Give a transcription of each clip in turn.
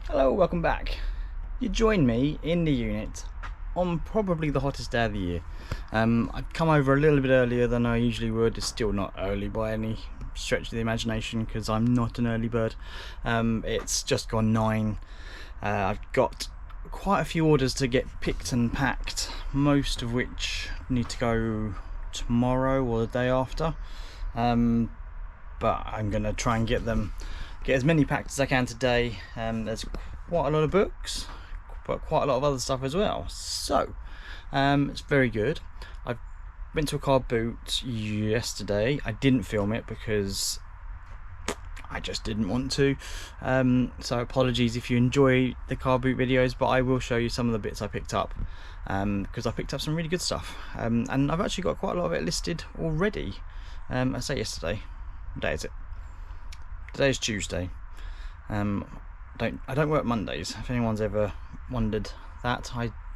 Hello, welcome back. You join me in the unit on probably the hottest day of the year. I've come over a little bit earlier than I usually would. It's still not early by any stretch of the imagination because I'm not an early bird. It's just gone 9. I've got quite a few orders to get picked and packed, most of which need to go tomorrow or the day after. But I'm going to try and get as many packed as I can today. There's quite a lot of books, but quite a lot of other stuff as well, so it's very good. I went to a Carboot yesterday. I didn't film it because I just didn't want to, so apologies if you enjoy the Carboot videos, but I will show you some of the bits I picked up, because I picked up some really good stuff, and I've actually got quite a lot of it listed already. I say yesterday. What day is it? Today is Tuesday. I don't work Mondays, if anyone's ever wondered that.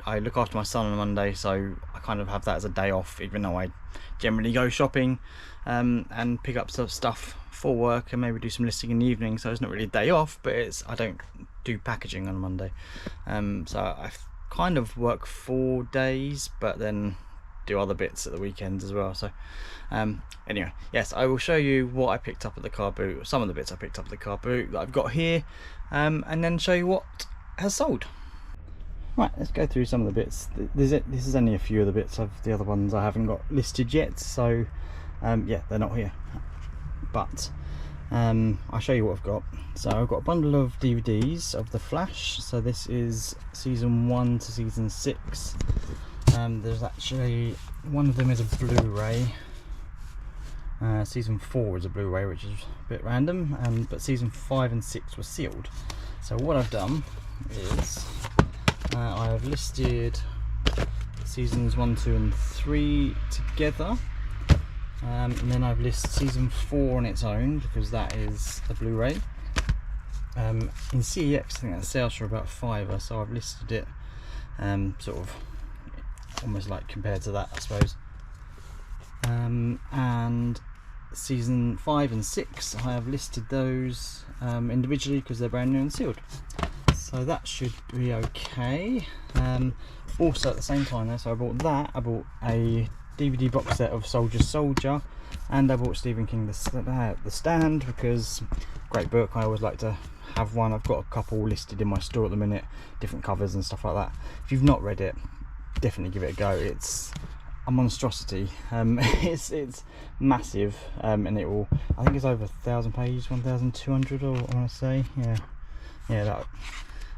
I look after my son on a Monday, so I kind of have that as a day off, even though I generally go shopping and pick up some stuff for work and maybe do some listing in the evening, so it's not really a day off, but I don't do packaging on a Monday. So I kind of work 4 days, but then do other bits at the weekends as well. So anyway, yes, I will show you what I picked up at the Carboot, some of the bits I picked up at the Carboot that I've got here, and then show you what has sold. Right, let's go through some of the bits. This is only a few of the bits of the other ones I haven't got listed yet, so yeah, they're not here, but I'll show you what I've got. So I've got a bundle of DVDs of The Flash. So this is season 1 to season 6. There's actually, one of them is a Blu-ray. Season 4 is a Blu-ray, which is a bit random, but season 5 and 6 were sealed. So what I've done is I have listed seasons 1, 2 and 3 together, and then I've listed season 4 on its own because that is a Blu-ray. In CEX, I think that sells for about £5, so I've listed it sort of almost like compared to that, I suppose. And season 5 and 6, I have listed those individually because they're brand new and sealed, so that should be okay. Also at the same time though, so I bought a DVD box set of Soldier, and I bought Stephen King The Stand, because great book, I always like to have one. I've got a couple listed in my store at the minute, different covers and stuff like that. If you've not read it, definitely give it a go. It's a monstrosity. It's massive, and it will, I think it's over 1,000 pages, 1,200, or I want to say, yeah,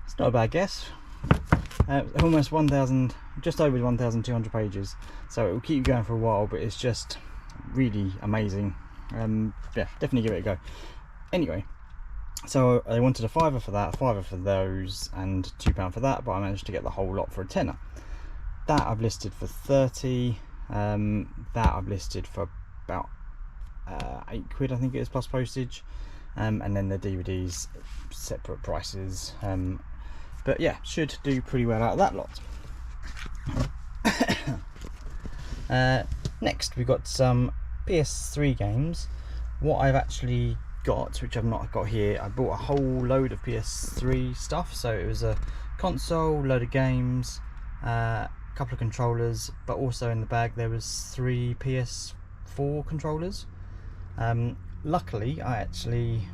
it's not a bad guess. Almost 1,000, just over 1,200 pages, so it will keep you going for a while, but it's just really amazing. Yeah, definitely give it a go. Anyway, so I wanted a £5 for that, a £5 for those, and £2 for that, but I managed to get the whole lot for a tenner. That I've listed for 30. That I've listed for about £8, I think it is, plus postage, and then the DVDs separate prices. But yeah, should do pretty well out of that lot. Next we've got some PS3 games. What I've actually got, which I've not got here, I bought a whole load of PS3 stuff. So it was a console, load of games, couple of controllers, but also in the bag there was 3 PS4 controllers. Luckily, I actually,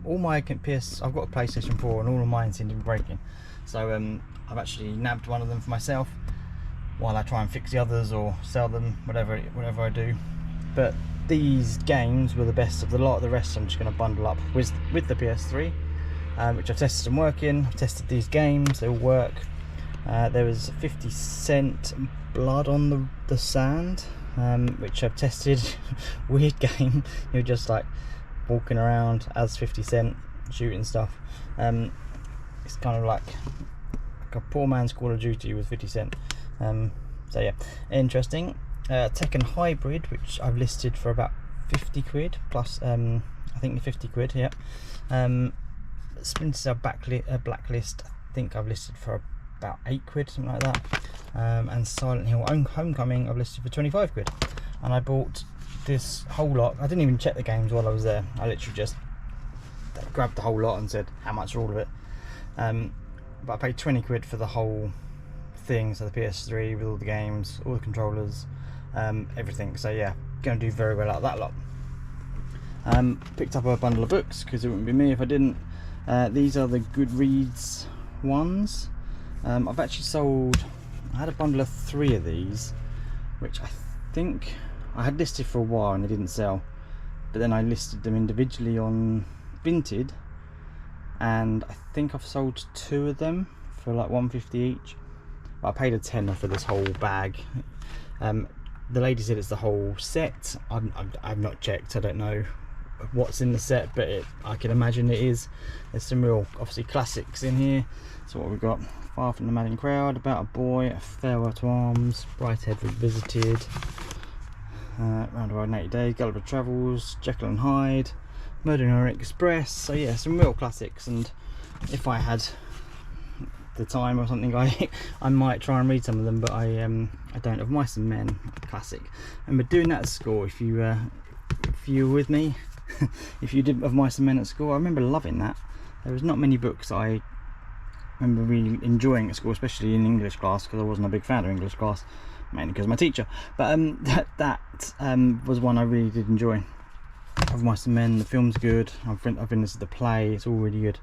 all my I've got a PlayStation 4 and all of mine seem to be breaking, so I've actually nabbed one of them for myself while I try and fix the others or sell them, whatever I do. But these games were the best of the lot. The rest I'm just going to bundle up with the PS3, which I've tested and working. I've tested these games, they all work. There was 50 Cent Blood on the Sand, which I've tested. Weird game. You're just like walking around as 50 Cent shooting stuff. It's kind of like a poor man's Call of Duty with 50 Cent. So yeah, interesting. Tekken Hybrid, which I've listed for about £50 plus, I think £50, yeah. Splinter Cell Blacklist, I think I've listed for about £8, something like that. And Silent Hill Homecoming I've listed for £25, and I bought this whole lot. I didn't even check the games while I was there. I literally just grabbed the whole lot and said how much for all of it. but I paid 20 quid for the whole thing, so the PS3 with all the games, all the controllers, everything. So yeah, going to do very well out of that lot. Picked up a bundle of books because it wouldn't be me if I didn't. These are the Goodreads ones. I've actually sold, I had a bundle of 3 of these, which I think I had listed for a while and they didn't sell, but then I listed them individually on Vinted, and I think I've sold 2 of them for like 150 each. But I paid a tenner for this whole bag. The lady said it's the whole set. I've not checked, I don't know what's in the set, but I can imagine it is. There's some real, obviously, classics in here. So what we've got: Far from the Madding Crowd, About a Boy, A Farewell to Arms, Brighthead Revisited, Round the World in 80 Days, Gulliver Travels, Jekyll and Hyde, Murder in Orient Express. So yeah, some real classics, and if I had the time or something, I might try and read some of them, but I don't. Of Mice and Men, classic. I remember doing that at school. If you were with me, if you did Of Mice and Men at school, I remember loving that. There was not many books I remember really enjoying at school, especially in English class, because I wasn't a big fan of English class, mainly because of my teacher. But that was one I really did enjoy. Of Mice and Men, the film's good. I've been listening to the play. It's all really good.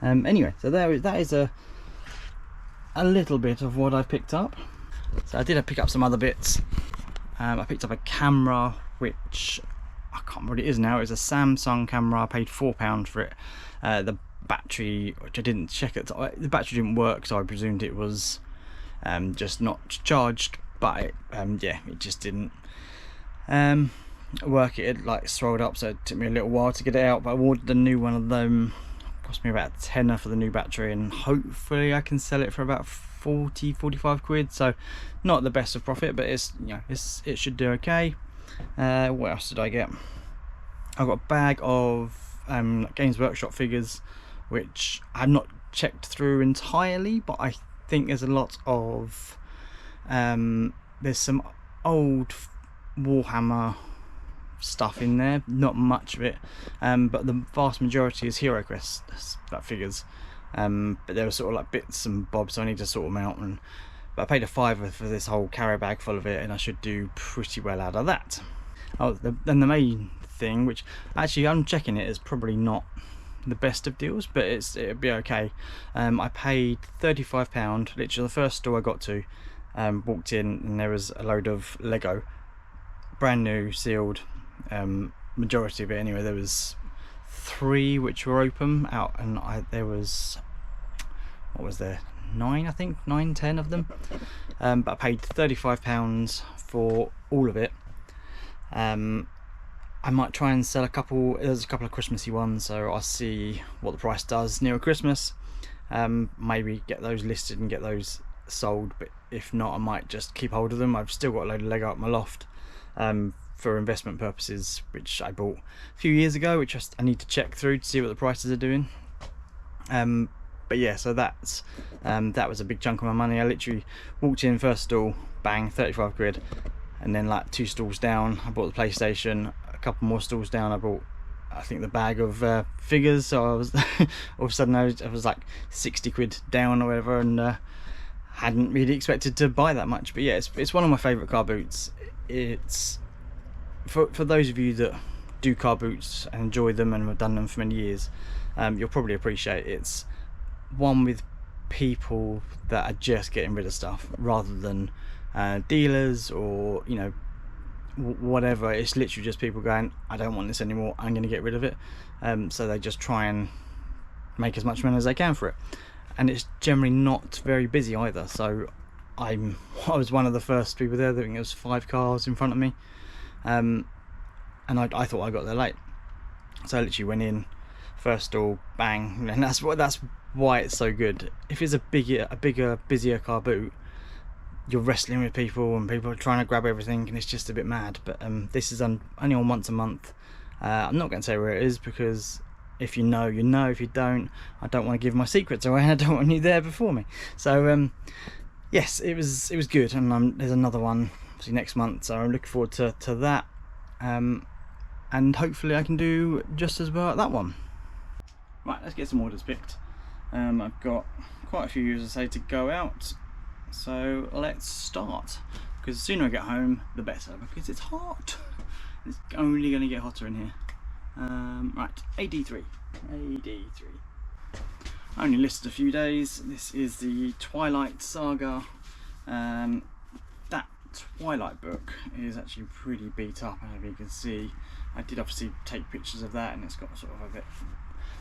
Anyway, so that is a little bit of what I picked up. So I did pick up some other bits. I picked up a camera, which I can't remember what it is now. It was a Samsung camera. I paid £4 for it. The battery, which I didn't check at the time, the battery didn't work, so I presumed it was just not charged. But yeah, it just didn't work. It had like swelled up, so it took me a little while to get it out. But I ordered a new one of them. Cost me about a tenner for the new battery, and hopefully I can sell it for about 40-45 quid. So not the best of profit, but it's, you know, it should do okay. What else did I get? I got a bag of Games Workshop figures, which I've not checked through entirely, but I think there's a lot of there's some old Warhammer stuff in there, not much of it, but the vast majority is Hero Quest figures, but there were sort of like bits and bobs, so I need to sort them out. But I paid a £5 for this whole carry bag full of it, and I should do pretty well out of that. Then the main thing, which actually I'm checking it, is probably not the best of deals, but it'll be okay. I paid £35, literally the first store I got to. Walked in and there was a load of Lego, brand new, sealed, majority of it anyway. There was 3 which were open out, and there was, what was there, 9, I think, 9-10 of them. But I paid £35 for all of it. I might try and sell a couple. There's a couple of Christmassy ones, so I'll see what the price does near Christmas. Maybe get those listed and get those sold, but if not, I might just keep hold of them. I've still got a load of Lego up my loft for investment purposes, which I bought a few years ago, which I need to check through to see what the prices are doing. But yeah, so that was a big chunk of my money. I literally walked in, first stall, bang, 35 quid, and then like 2 stalls down I bought the PlayStation. A couple more stalls down I bought, I think, the bag of figures. So I was all of a sudden I was like 60 quid down or whatever, and hadn't really expected to buy that much. But yeah, it's one of my favourite car boots. It's for those of you that do car boots and enjoy them and have done them for many years, you'll probably appreciate it. It's one with people that are just getting rid of stuff rather than dealers or, you know, whatever. It's literally just people going, I don't want this anymore, I'm going to get rid of it. So they just try and make as much money as they can for it, and it's generally not very busy either. So I was one of the first people there. I think there was 5 cars in front of me, and I thought I got there late, so I literally went in, first stall, bang, and that's why it's so good. If it's a bigger, busier car boot, you're wrestling with people and people are trying to grab everything, and it's just a bit mad. But this is only on once a month. I'm not going to say where it is, because if you know, you know. If you don't, I don't want to give my secrets away. I don't want you there before me. So yes, it was good, and there's another one obviously next month, so I'm looking forward to that, and hopefully I can do just as well at that one. Right, let's get some orders picked. I've got quite a few, as I say, to go out, so let's start, because the sooner I get home the better, because it's hot. It's only going to get hotter in here. Right, AD3. I only listed a few days. This is the Twilight Saga. That Twilight book is actually pretty beat up, as you can see. I did obviously take pictures of that, and it's got sort of a bit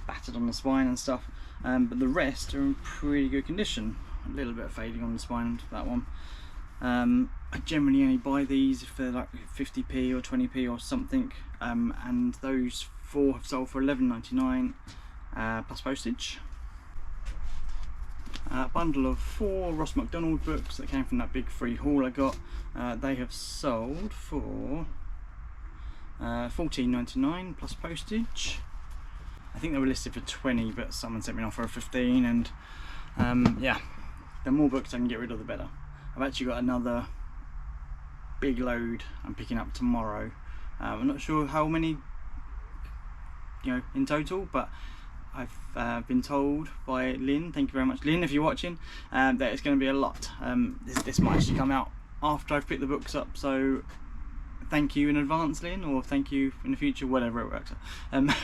battered on the spine and stuff, but the rest are in pretty good condition. A little bit of fading on the spine for that one. I generally only buy these if they're like 50p or 20p or something, and those 4 have sold for £11.99 plus postage. A bundle of 4 Ross McDonald books that came from that big free haul I got. They have sold for £14.99 plus postage. I think they were listed for 20, but someone sent me an offer of 15, and yeah, the more books I can get rid of, the better. I've actually got another big load I'm picking up tomorrow. I'm not sure how many, in total, but I've been told by Lynn, thank you very much Lynn if you're watching, that it's going to be a lot. This might actually come out after I've picked the books up, so thank you in advance Lynn, or thank you in the future, whatever it works out.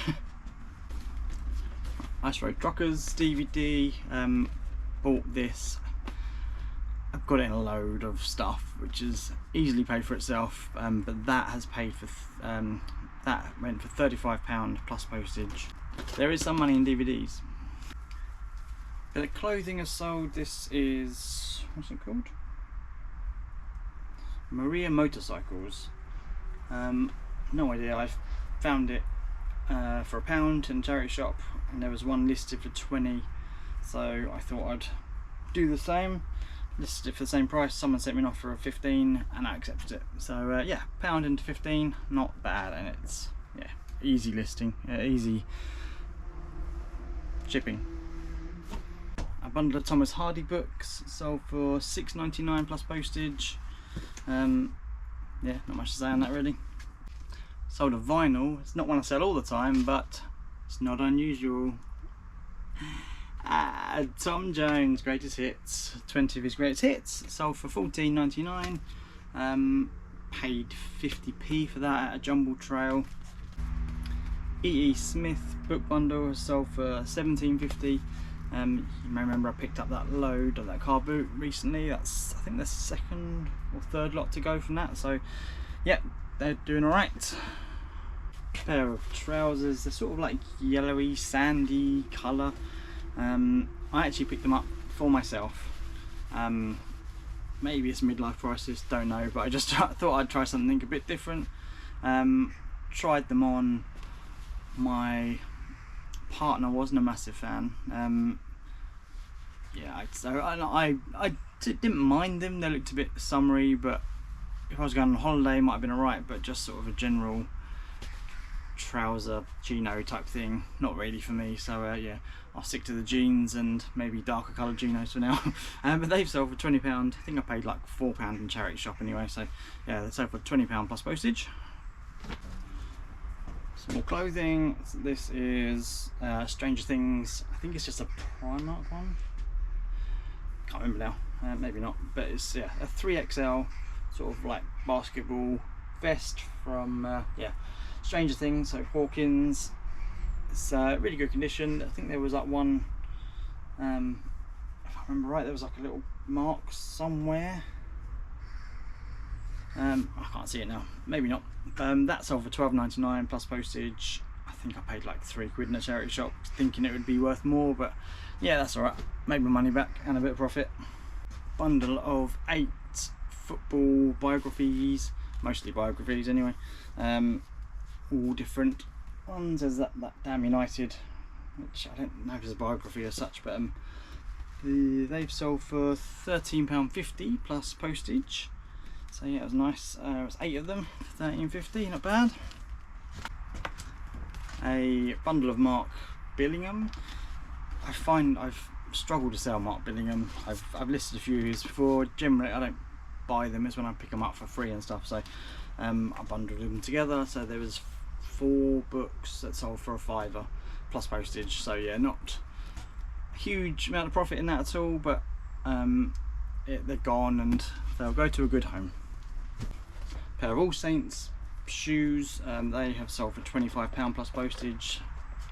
Ice Road Truckers DVD, bought this. I've got it in a load of stuff which is easily paid for itself, but that has paid for that went for £35 plus postage. There is some money in DVDs. Bit of clothing has sold. This is, what's it called? Maria Motorcycles. No idea. I found it for £1 in a charity shop, and there was one listed for 20, so I thought I'd do the same. Listed it for the same price. Someone sent me an offer of 15 and I accepted it. So yeah, £1 into 15, not bad, and it's easy listing, easy shipping. A bundle of Thomas Hardy books sold for £6.99 plus postage. Yeah, not much to say on that really. Sold a vinyl. It's not one I sell all the time, but it's not unusual. Tom Jones Greatest Hits, 20 of his greatest hits, sold for £14.99. Paid 50p for that at a jumble trail. E.E. Smith book bundle has sold for £17.50. You may remember I picked up that load of that Carboot recently. That's, I think, the 2nd or 3rd lot to go from that, so yeah, they're doing alright. Pair of trousers, they're sort of like yellowy sandy colour. I actually picked them up for myself. Maybe it's midlife crisis, don't know, but I just thought I'd try something a bit different. Tried them on. My partner wasn't a massive fan. Yeah, so I didn't mind them. They looked a bit summery, but if I was going on holiday, it might have been alright, but just sort of a general trouser chino type thing, not really for me. So yeah, I'll stick to the jeans and maybe darker coloured chinos for now. But they've sold for £20. I think I paid like £4 in charity shop anyway, so yeah, they sold for £20 plus postage. Some more clothing. This is Stranger Things. I think it's just a Primark one, can't remember now, maybe not, but it's a 3XL sort of like basketball vest from yeah, Stranger Things, so Hawkins. It's really good condition. I think there was like one, if I remember right, there was like a little mark somewhere. I can't see it now, maybe not. That sold for £12.99 plus postage. I think I paid like £3 in a charity shop, thinking it would be worth more, but yeah, that's alright. Made my money back and a bit of profit. Bundle of 8 football biographies, mostly biographies anyway. All different ones. There's that Damn United, which I don't know if it's a biography as such, but they've sold for £13.50 plus postage. So yeah, it was nice. It was 8 of them, £13.50, not bad. A bundle of Mark Billingham. I find I've struggled to sell Mark Billingham. I've listed a few of his before. Generally I don't buy them, it's when I pick them up for free and stuff, so I bundled them together. So there was 4 books that sold for £5 plus postage, so yeah, not huge amount of profit in that at all, but they're gone and they'll go to a good home. Pair of All Saints shoes, they have sold for £25 plus postage.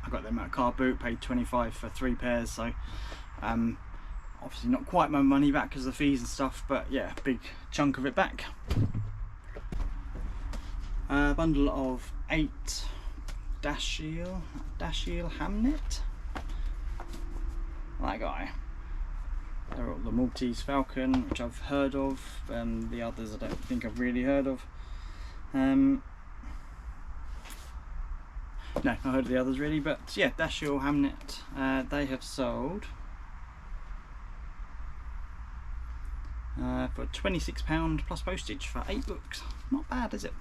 I got them at Carboot, paid 25 for 3 pairs, so obviously not quite my money back because of the fees and stuff, but yeah, big chunk of it back. A bundle of 8 Dashiell Hamnet. That guy. They're all the Maltese Falcon, which I've heard of. The others I don't think I've really heard of. No, I heard of the others really, but yeah, Dashiell Hamnet. They have sold for £26 plus postage for 8 books. Not bad, is it?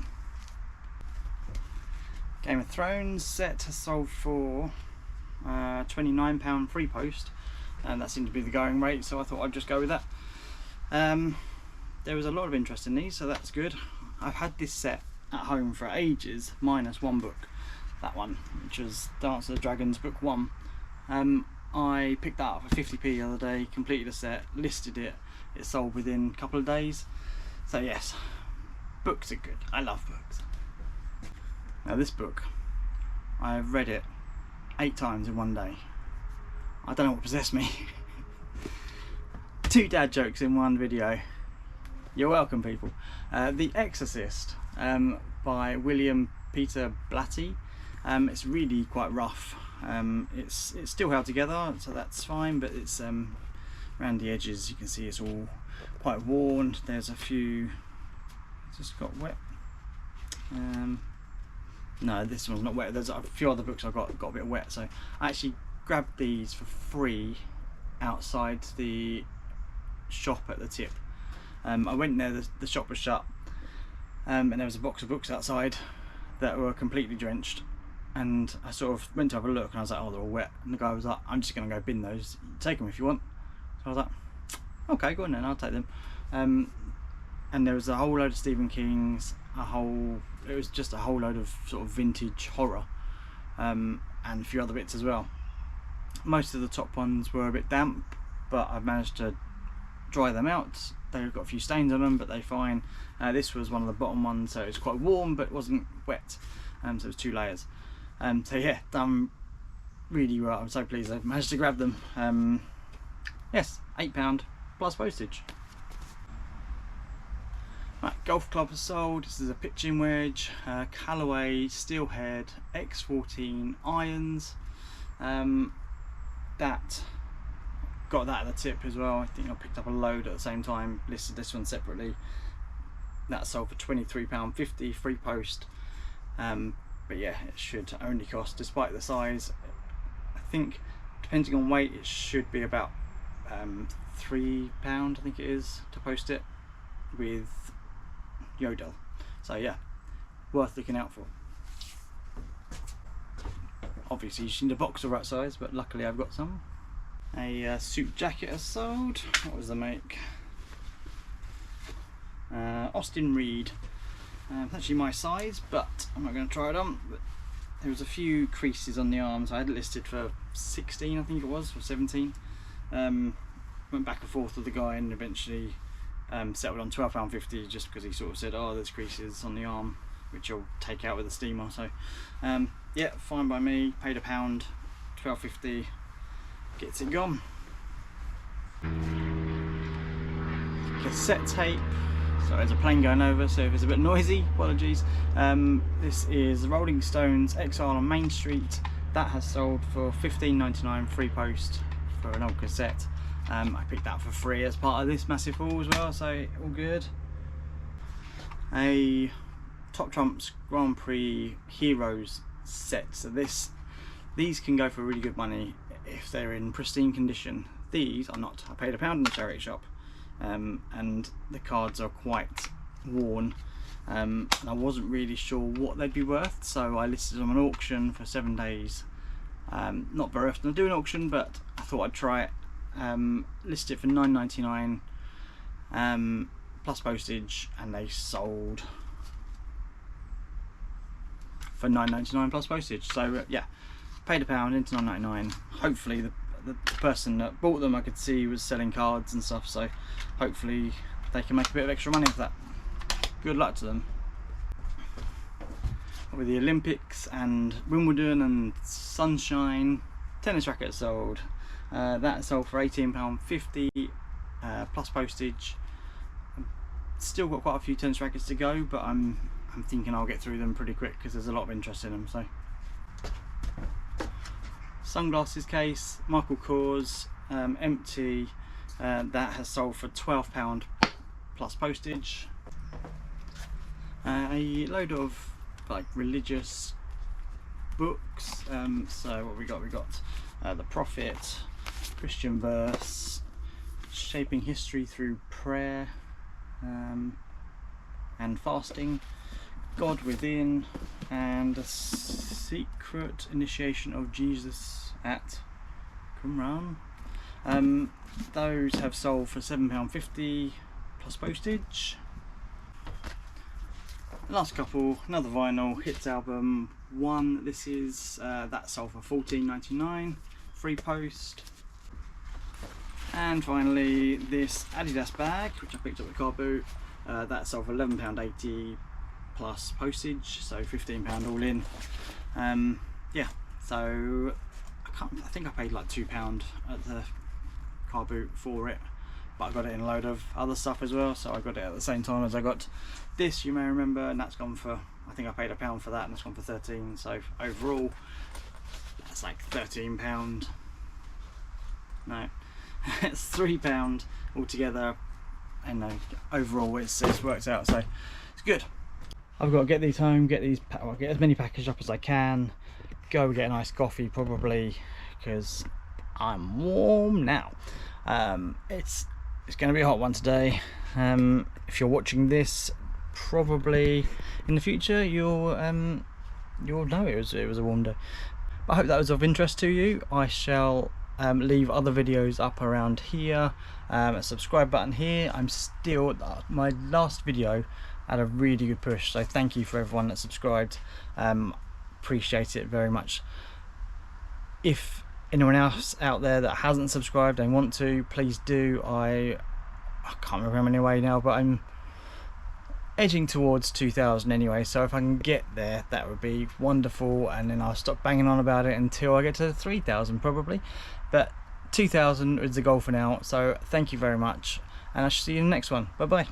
Game of Thrones set has sold for £29 free post, and that seemed to be the going rate, so I thought I'd just go with that. There was a lot of interest in these, so that's good. I've had this set at home for ages, minus one book, that one, which was Dance of the Dragons book 1. I picked that up for 50p the other day, completed a set, listed it, it sold within a couple of days. So yes, books are good. I love books. Now this book, I've read it 8 times in one day. I don't know what possessed me. 2 dad jokes in one video. You're welcome, people. The Exorcist by William Peter Blatty. It's really quite rough. It's still held together, so that's fine, but it's around the edges you can see it's all quite worn. There's a few just got wet. No, this one's not wet. There's a few other books I got a bit wet, so I actually grabbed these for free outside the shop at the tip. I went there, the shop was shut, and there was a box of books outside that were completely drenched, and I sort of went to have a look and I was like, oh, they're all wet, and the guy was like, I'm just going to go bin those, take them if you want. So I was like, okay, go on then, I'll take them. And there was a whole load of Stephen King's, it was just a whole load of sort of vintage horror, and a few other bits as well. Most of the top ones were a bit damp, but I've managed to dry them out. They've got a few stains on them, but they're fine. This was one of the bottom ones, so it was quite warm but it wasn't wet, so it was 2 layers. So yeah, done really well. I'm so pleased I managed to grab them. Yes, £8 plus postage. Right, golf club has sold. This is a pitching wedge, Callaway Steelhead X14 irons. Got that at the tip as well. I think I picked up a load at the same time, listed this one separately. That sold for £23.50 free post. But yeah, it should only cost, despite the size, I think depending on weight, it should be about £3, I think it is, to post it with Yodel. So yeah, worth looking out for. Obviously you just need a box the right size, but luckily I've got some. A suit jacket has sold. What was the make? Austin Reed. It's actually my size, but I'm not going to try it on. But there was a few creases on the arms. I had it listed for 16, I think it was, or 17. Went back and forth with the guy and eventually settled on £12.50, just because he sort of said, oh, there's creases on the arm, which I'll take out with a steamer. So yeah, fine by me. Paid £1, £12.50. Gets it gone. Cassette tape. So there's a plane going over, so if it's a bit noisy, apologies. This is the Rolling Stones Exile on Main Street. That has sold for £15.99 free post for an old cassette. I picked that for free as part of this massive haul as well, so all good. A Top Trumps Grand Prix Heroes set. So these can go for really good money if they're in pristine condition. These are not. I paid £1 in the charity shop, and the cards are quite worn, and I wasn't really sure what they'd be worth, so I listed them on auction for 7 days. Not very often I do an auction, but I thought I'd try it. Listed it for £9.99 plus postage, and they sold for £9.99 plus postage. So yeah, paid £1 into £9.99. Hopefully the person that bought them, I could see, was selling cards and stuff, so hopefully they can make a bit of extra money off that. Good luck to them. With the Olympics and Wimbledon and Sunshine, tennis racket sold. That sold for £18.50 plus postage. Still got quite a few tennis rackets to go, but I'm thinking I'll get through them pretty quick because there's a lot of interest in them. So, sunglasses case, Michael Kors, empty. That has sold for £12 plus postage. A load of like religious books. So what we got? We got The Prophet, Christian Verse, Shaping History Through Prayer and Fasting, God Within, and A Secret Initiation of Jesus at Qumran. Those have sold for £7.50 plus postage. Last couple, another vinyl, Hits Album 1. This is that sold for £14.99 free post. And finally this Adidas bag, which I picked up at Carboot, that sold for £11.80 plus postage, so £15 all in. Yeah, so I think I paid like £2 at the Carboot for it, but I got it in a load of other stuff as well, so I got it at the same time as I got this, you may remember, and that's gone for, I think I paid £1 for that, and it's gone for 13, so overall that's like £13, no, it's £3 altogether, and overall it's worked out, so it's good. I've got to get these home, get as many packaged up as I can, go get a nice coffee probably, because I'm warm now. It's going to be a hot one today. If you're watching this, probably in the future you'll know it was a warm day. But I hope that was of interest to you. I shall leave other videos up around here. A subscribe button here. I'm still, my last video had a really good push, so thank you for everyone that subscribed. Appreciate it very much. If anyone else out there that hasn't subscribed and want to, please do. I can't remember how many away now, but I'm edging towards 2,000 anyway, so if I can get there that would be wonderful, and then I'll stop banging on about it until I get to 3,000 probably, but 2,000 is the goal for now. So thank you very much, and I shall see you in the next one. Bye bye.